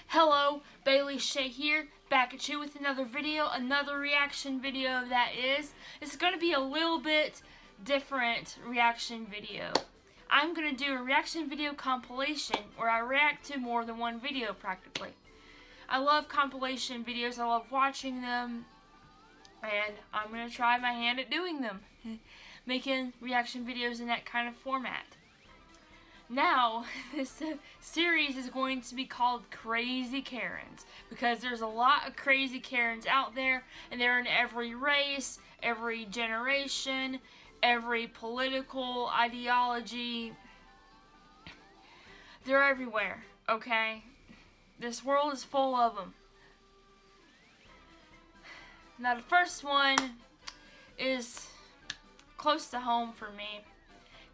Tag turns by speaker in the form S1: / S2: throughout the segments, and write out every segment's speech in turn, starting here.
S1: Hello, Bailey Shea here, back at you with another video, another reaction video that is. It's going to be a little bit different reaction video. I'm going to do a reaction video compilation where I react to more than one video practically. I love compilation videos, I love watching them, and I'm going to try my hand at doing them. Making reaction videos in that kind of format. Now, this series is going to be called Crazy Karens because there's a lot of crazy Karens out there, and they're in every race, every generation, every political ideology. They're everywhere, okay? This world is full of them. Now, the first one is close to home for me.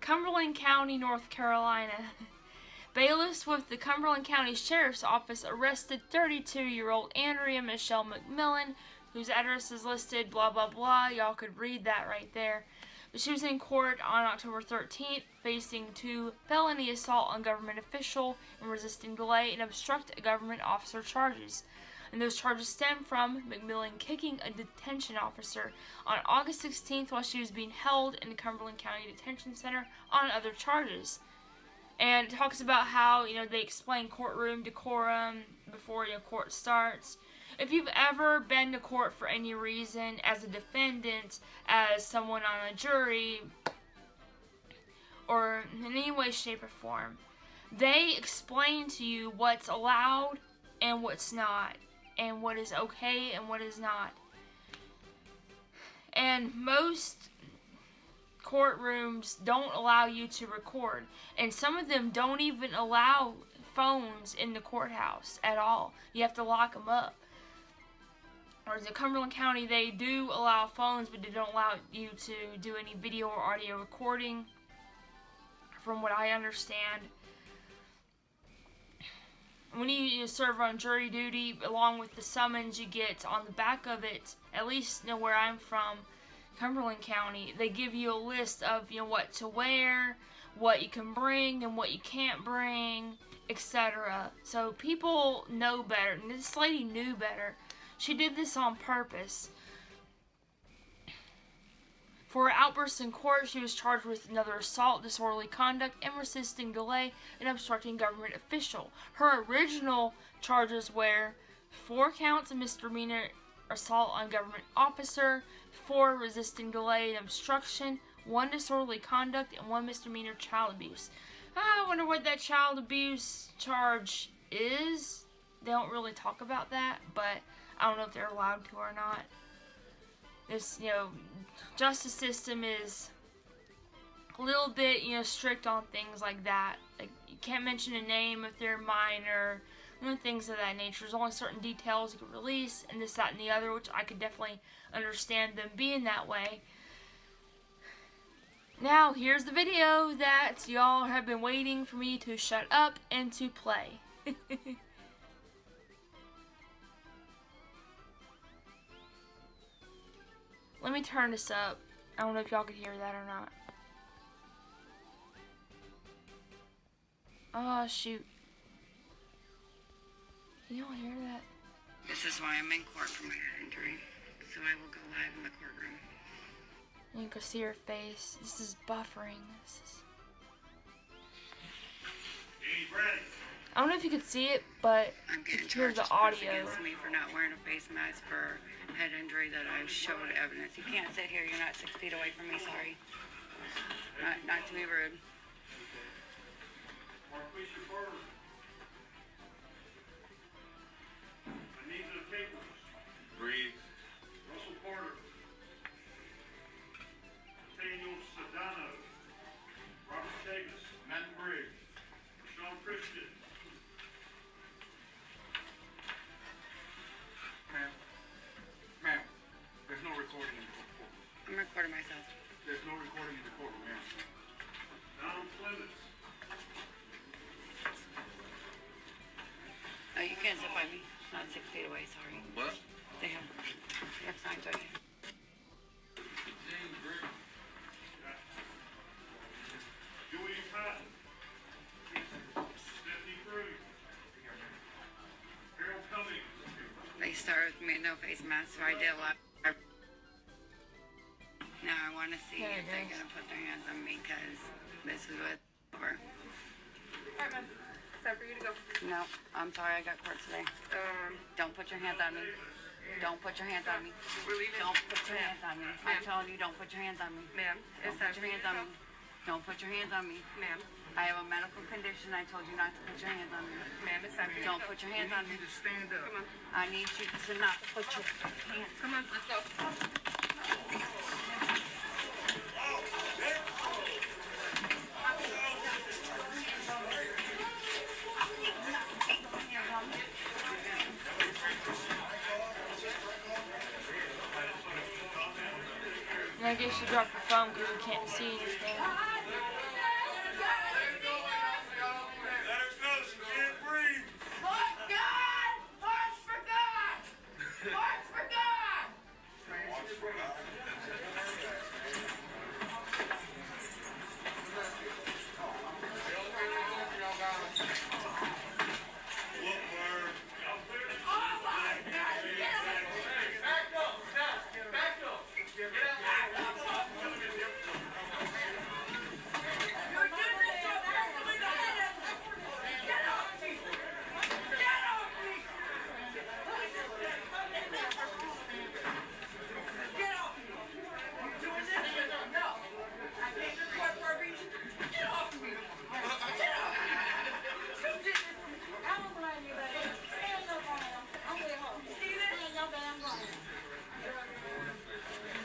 S1: Cumberland County, North Carolina. Bailiffs with the Cumberland County Sheriff's Office arrested 32-year-old Andrea Michelle McMillan, whose address is listed, blah, blah, blah. Y'all could read that right there. But she was in court on October 13th, facing 2 felony assault on government official and resisting delay and obstruct a government officer charges. And those charges stem from McMillan kicking a detention officer on August 16th while she was being held in the Cumberland County Detention Center on other charges. And it talks about how, they explain courtroom decorum before court starts. If you've ever been to court for any reason, as a defendant, as someone on a jury, or in any way, shape, or form, they explain to you what's allowed and what's not, and what is okay and what is not. And most courtrooms don't allow you to record, and some of them don't even allow phones in the courthouse at all. You have to lock them up. Whereas in Cumberland County, they do allow phones, but they don't allow you to do any video or audio recording, from what I understand. When you serve on jury duty, along with the summons you get on the back of it, at least where I'm from, Cumberland County, they give you a list of what to wear, what you can bring and what you can't bring, etc. So people know better, and this lady knew better. She did this on purpose. For her outbursts in court, she was charged with another assault, disorderly conduct, and resisting delay and obstructing government official. Her original charges were 4 counts of misdemeanor assault on government officer, 4 resisting delay and obstruction, 1 disorderly conduct, and 1 misdemeanor child abuse. I wonder what that child abuse charge is. They don't really talk about that, but I don't know if they're allowed to or not. This, justice system is a little bit, strict on things like that. Like, you can't mention a name if they're minor, things of that nature. There's only certain details you can release, and this, that, and the other, which I could definitely understand them being that way. Now, here's the video that y'all have been waiting for me to shut up and to play. Let me turn this up. I don't know if y'all could hear that or not. Oh, shoot. Can y'all hear that?
S2: This is why I'm in court for my head injury. So I will go live in the courtroom.
S1: You can see her face. This is buffering. I don't know if you could see it, but
S2: I'm getting
S1: you can hear the audio.
S2: Against me for not wearing a face mask for head injury that I showed evidence. You can't sit here. You're not 6 feet away from me. Sorry. Not to be rude.
S3: Breathe. Russell Porter. Daniel Sedano. Robert Davis. Matt Briggs. Sean Christian.
S4: Ma'am, there's no recording in the courtroom.
S2: I'm recording myself.
S4: There's no recording in the courtroom, ma'am.
S3: Donald Clemens.
S2: Oh, you can't sit by me. Not 6 feet away. Sorry.
S4: What?
S2: They have signs right here.
S3: Julian Cotton. Stephanie Cruz.
S2: Started with me a no face mask, so I did a lot. Now I want to see
S1: There
S2: if
S1: it
S2: they're
S1: is.
S2: gonna put their hands on me, because this is what it's over.
S5: Alright, man. It's time for you to go.
S2: No, I'm sorry, I got court today. Don't put your hands on me. Don't put your hands on me.
S5: We're leaving.
S2: Don't put your hands on me. I'm telling you, don't put your hands on me.
S5: Ma'am,
S2: Don't
S5: it's time
S2: put
S5: for
S2: your
S5: you
S2: hands
S5: to
S2: on
S5: go.
S2: me. Don't put your hands on me.
S5: Ma'am,
S2: I have a medical condition. I told you not to put your hands on me.
S5: ma'am, it's time for you
S2: Don't
S5: to go.
S2: put your hands on me.
S4: Stand up.
S5: Come on.
S2: I need you to not put your hands.
S5: Come on, let's go.
S1: And I guess you dropped your phone because you can't see anything.
S3: Let her go, she can't breathe. Look, Bird.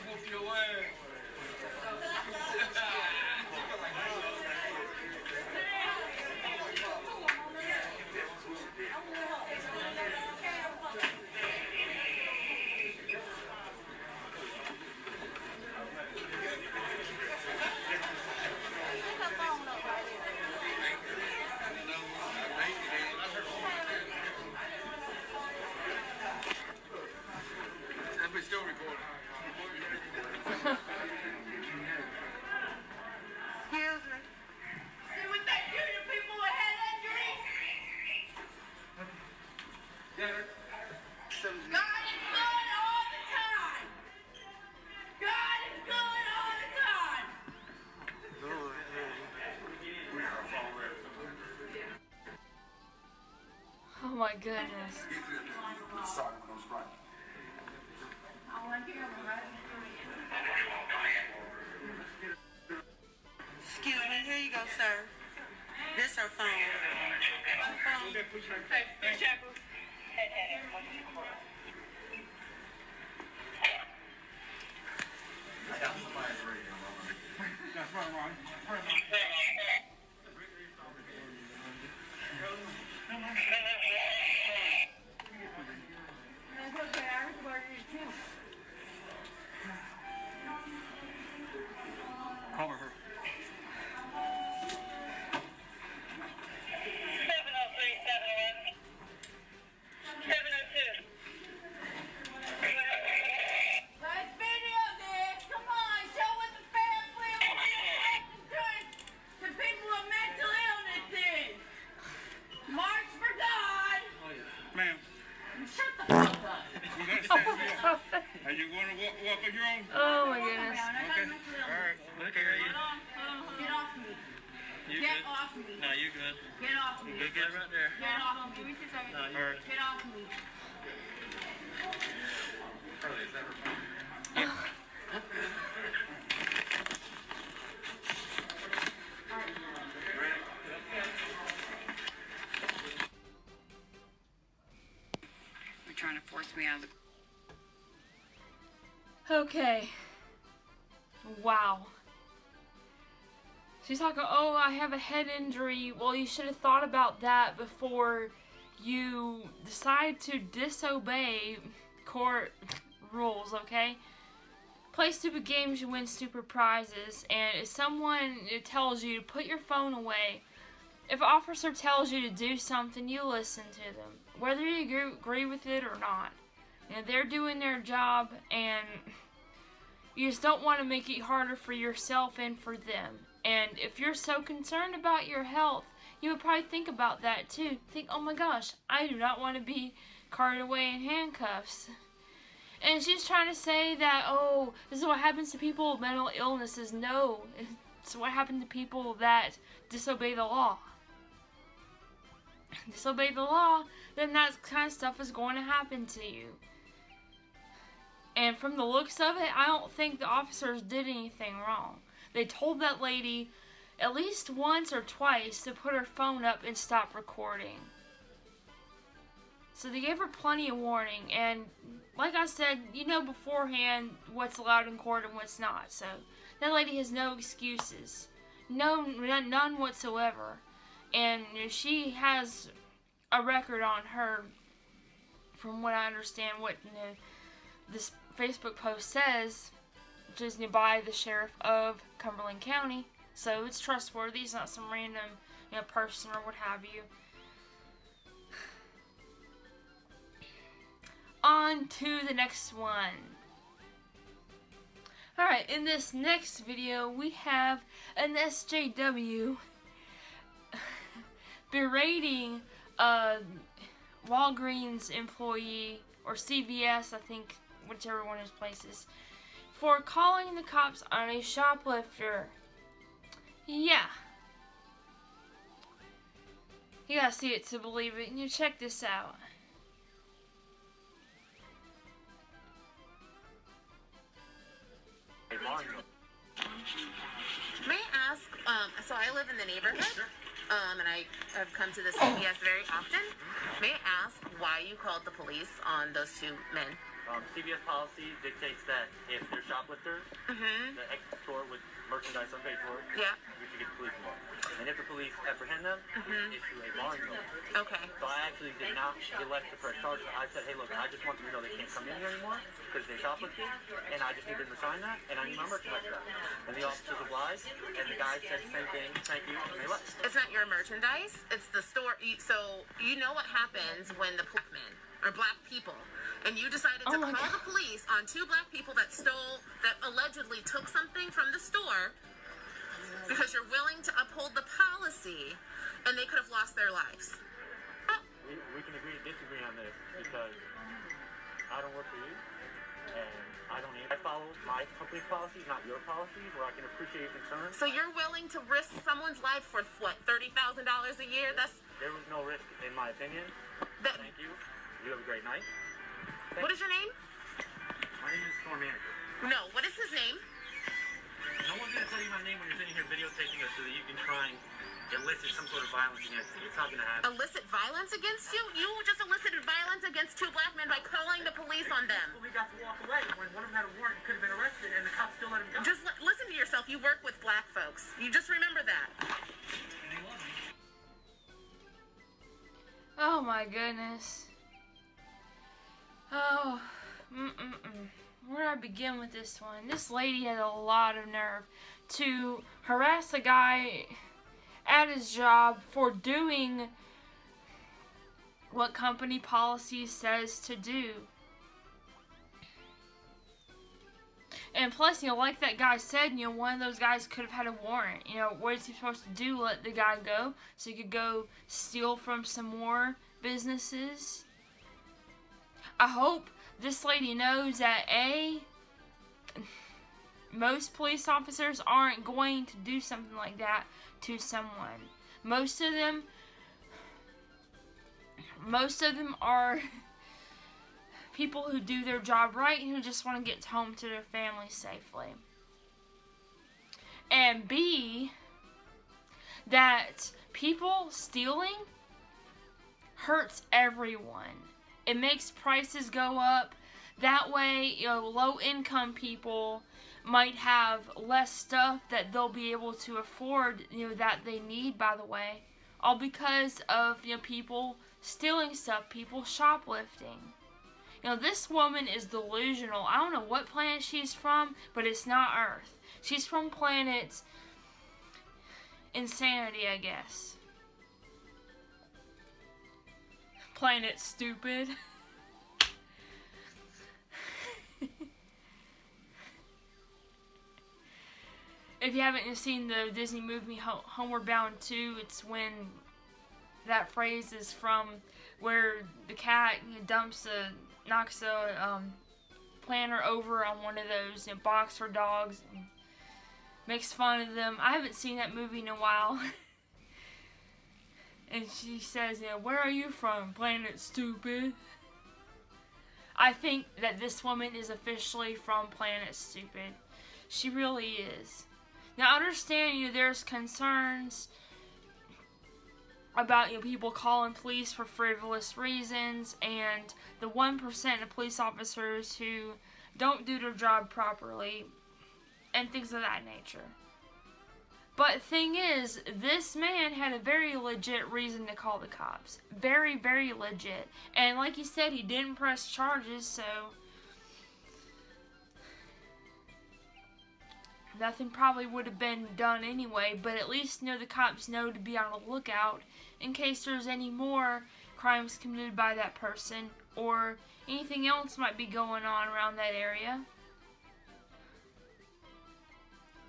S4: Whoop your ass. That bitch still recording.
S2: Excuse me.
S6: See what they do to people with head injuries? God is good all the time. God is good all the time.
S1: Oh my goodness.
S2: Excuse me. Here you go, sir. This her phone.
S5: Hey, shackles.
S4: That's right, Ronnie. Cover her.
S5: 702.
S6: Let's video this. Come on, show what the family of doing to people with mental illnesses. March for God.
S4: Ma'am,
S6: Shut the fuck up.
S4: we're gonna stand here. Are you gonna walk on your own?
S1: Oh my goodness.
S4: Okay. All right.
S7: Look here, you.
S6: Get off me.
S7: You
S6: Get
S7: good?
S6: off me.
S7: No, you good.
S6: Get off me.
S7: You good right there.
S6: Get off me.
S7: No, you good.
S6: Get off me.
S2: They're trying to force me out of the.
S1: Okay. Wow. She's talking, oh, I have a head injury. Well, you should have thought about that before you decide to disobey court rules, okay? Play stupid games, you win stupid prizes. And if someone tells you to put your phone away, if an officer tells you to do something, you listen to them. Whether you agree with it or not. You know, they're doing their job, and you just don't want to make it harder for yourself and for them. And if you're so concerned about your health, you would probably think about that too. Think, oh my gosh, I do not want to be carted away in handcuffs. And she's trying to say that, oh, this is what happens to people with mental illnesses. No, it's what happened to people that disobey the law. Disobey the law, then that kind of stuff is going to happen to you. And from the looks of it, I don't think the officers did anything wrong. They told that lady at least once or twice to put her phone up and stop recording. So they gave her plenty of warning, and like I said, you know beforehand what's allowed in court and what's not. So that lady has no excuses. None whatsoever. And she has a record on her, from what I understand, what this Facebook post says, which is by the sheriff of Cumberland County. So it's trustworthy. It's not some random person or what have you. On to the next one. Alright, in this next video, we have an SJW berating a Walgreens employee, or CVS, I think, whichever one of his places, for calling the cops on a shoplifter. Yeah. You gotta see it to believe it, and you check this out.
S8: May I ask, so I live in the neighborhood, and I have come to the CVS very often. May I ask why you called the police on those two men?
S7: CBS policy dictates that if they're shoplifters, the exit store with merchandise unpaid for,
S8: Yeah.
S7: we should get the police involved. And if the police apprehend them, issue a warrant.
S8: Okay.
S7: So I actually did not elect to press charges. I said, hey, look, I just want them to know they can't come in here anymore because they shoplifted, and I just need them to sign that, and I need my merchandise back. And the officers obliged, and the guy said the same thing, thank you, and they left.
S8: It's not your merchandise. It's the store. So you know what happens when the black men or black people, and you decided to call the police on two black people that allegedly took something from the store because you're willing to uphold the policy, and they could have lost their lives.
S7: We can agree to disagree on this because I don't work for you, and I follow my company's policies, not your policies, where I can appreciate your concern.
S8: So you're willing to risk someone's life for what, $30,000 a year?
S7: There was no risk, in my opinion. Thank you. You have a great night.
S8: What is your name?
S7: My name is store manager.
S8: No, what is his name?
S7: No one's going to tell you my name when you're sitting here videotaping us so that you can try and elicit some sort of violence against me. It's not going to happen.
S8: Elicit violence against you? You just elicited violence against two black men by calling the police on them.
S7: We got to walk away. When one of them had a warrant, could have been arrested, and the cops still let him go.
S8: Just listen to yourself. You work with black folks. You just remember that.
S1: Oh my goodness. Oh, where do I begin with this one? This lady had a lot of nerve to harass a guy at his job for doing what company policy says to do. And plus, like that guy said, one of those guys could have had a warrant. What is he supposed to do? Let the guy go so he could go steal from some more businesses? I hope this lady knows that most police officers aren't going to do something like that to someone. Most of them are people who do their job right and who just want to get home to their family safely. And B, that people stealing hurts everyone. It makes prices go up. That way, low-income people might have less stuff that they'll be able to afford, that they need, by the way. All because of, people stealing stuff, people shoplifting. This woman is delusional. I don't know what planet she's from, but it's not Earth. She's from planet Insanity, I guess. Planet Stupid. If you haven't seen the Disney movie Homeward Bound 2, it's when that phrase is from, where the cat knocks a planter over on one of those, boxer dogs, and makes fun of them. I haven't seen that movie in a while. And she says, where are you from, Planet Stupid? I think that this woman is officially from Planet Stupid. She really is. Now, understand, there's concerns about, people calling police for frivolous reasons, and the 1% of police officers who don't do their job properly, and things of that nature. But thing is, this man had a very legit reason to call the cops. Very, very legit. And like he said, he didn't press charges, so nothing probably would have been done anyway, but at least the cops know to be on the lookout in case there's any more crimes committed by that person, or anything else might be going on around that area.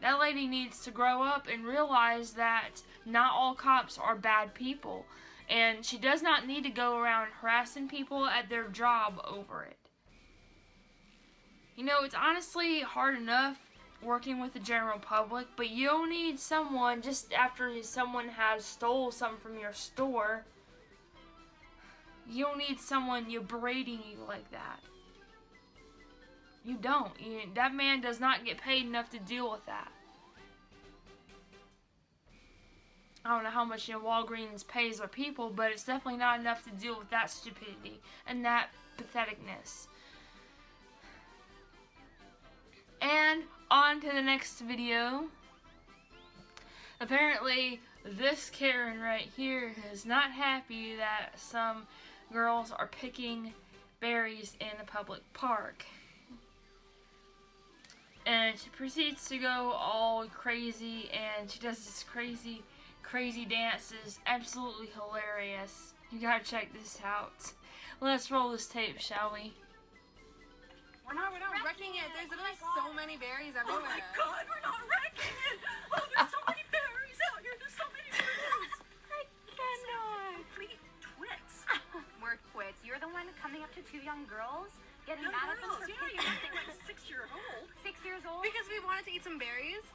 S1: That lady needs to grow up and realize that not all cops are bad people. And she does not need to go around harassing people at their job over it. It's honestly hard enough working with the general public, but you don't need someone just after someone has stole something from your store. You don't need someone berating you like that. You don't. That man does not get paid enough to deal with that. I don't know how much Walgreens pays their people, but it's definitely not enough to deal with that stupidity and that patheticness. And on to the next video. Apparently, this Karen right here is not happy that some girls are picking berries in a public park. And she proceeds to go all crazy, and she does this crazy dances. Absolutely hilarious. You gotta check this out. Let's roll this tape, shall we?
S5: We're not wrecking it. There's literally so many berries everywhere.
S6: Oh my God, we're not wrecking it. Oh, there's so many berries out here. There's so many berries.
S5: I cannot.
S6: Complete twits.
S9: We're quits. You're the one coming up to two young girls, getting
S6: Young
S9: mad at them
S6: girls,
S9: for
S6: yeah,
S9: picking.
S6: you're acting like a 6-year-old.
S9: 6 years old?
S5: Because we wanted to eat some berries.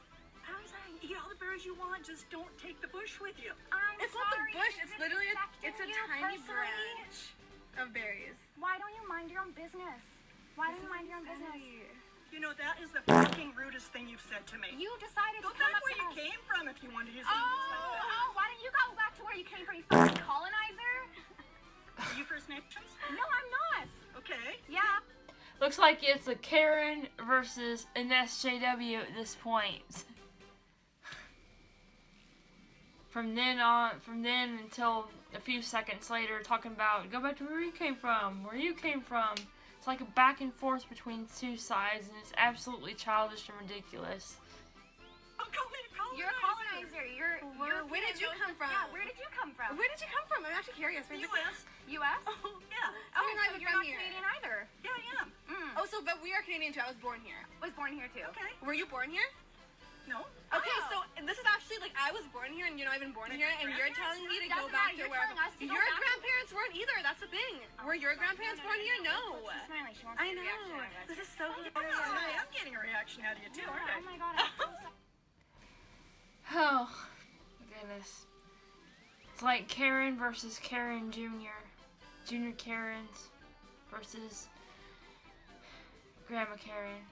S6: I was like, eat all the berries you want, just don't take the bush with you.
S9: I'm
S5: It's not the
S9: sorry,
S5: bush.
S9: is
S5: It's
S9: it
S5: literally
S9: affecting
S5: it's a
S9: you
S5: tiny
S9: personally?
S5: branch of berries.
S9: Why don't you mind your own business? Why don't you mind your own business?
S6: You know, that is the fucking rudest thing you've said to me.
S9: You decided
S6: Go
S9: to come
S6: back
S9: up
S6: where
S9: to
S6: you
S9: us.
S6: came from if you wanted to say
S9: Why don't you go back to where you came from, you fucking colonizer?
S6: Are you First Nations?
S9: No, I'm not.
S6: Okay.
S9: Yeah.
S1: Looks like it's a Karen versus an SJW at this point. From then until a few seconds later, talking about, go back to where you came from, where you came from. It's like a back and forth between two sides, and it's absolutely childish and ridiculous.
S6: I'm calling a colonizer.
S9: You're a colonizer. You're
S5: Where did you come from?
S9: Yeah, where did you come from?
S5: Where did you come from? I'm actually curious. Where did you
S6: U.S.
S9: U.S.?
S6: Oh, yeah.
S5: Oh, you're not
S9: so
S5: even
S9: you're
S5: from
S9: not
S5: here.
S9: Canadian either.
S6: Yeah, I am.
S5: Oh, so but we are Canadian too. I was born here.
S9: Was born here too.
S6: Okay.
S5: Were you born here?
S6: No.
S5: Okay,
S9: Oh.
S5: so this is actually like I was born here and you're not even born here, and you're telling me to go
S9: Doesn't
S5: back
S9: matter,
S5: to
S9: you're
S5: where
S9: telling us to go
S5: your
S9: back to-
S5: grandparents weren't either. That's the thing. Were your grandparents born here? No.
S9: She's smiling. She wants
S5: I
S9: to get a reaction
S5: know.
S9: out of us.
S5: This is so
S6: Oh, I am getting a reaction out of you too, aren't I?
S9: Oh my god, I'm so sorry.
S1: Oh, goodness. It's like Karen versus Karen Jr. Junior Karens versus Grandma Karen.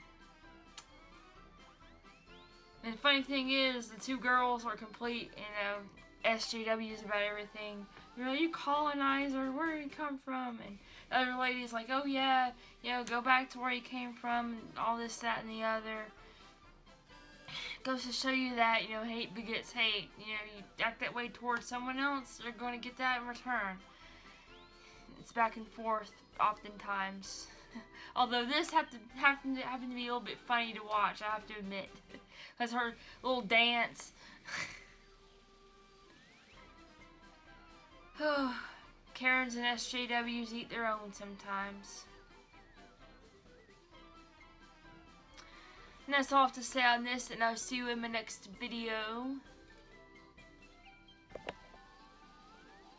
S1: And the funny thing is, the two girls are complete, SJWs about everything. You colonizer, where did you come from? And the other lady's like, oh yeah, go back to where you came from, and all this, that, and the other. Goes to show you that, hate begets hate. You act that way towards someone else, they're going to get that in return. It's back and forth, oftentimes. Although this happened to be a little bit funny to watch, I have to admit. Because her little dance. Karens and SJWs eat their own sometimes. And that's all I have to say on this, and I'll see you in my next video.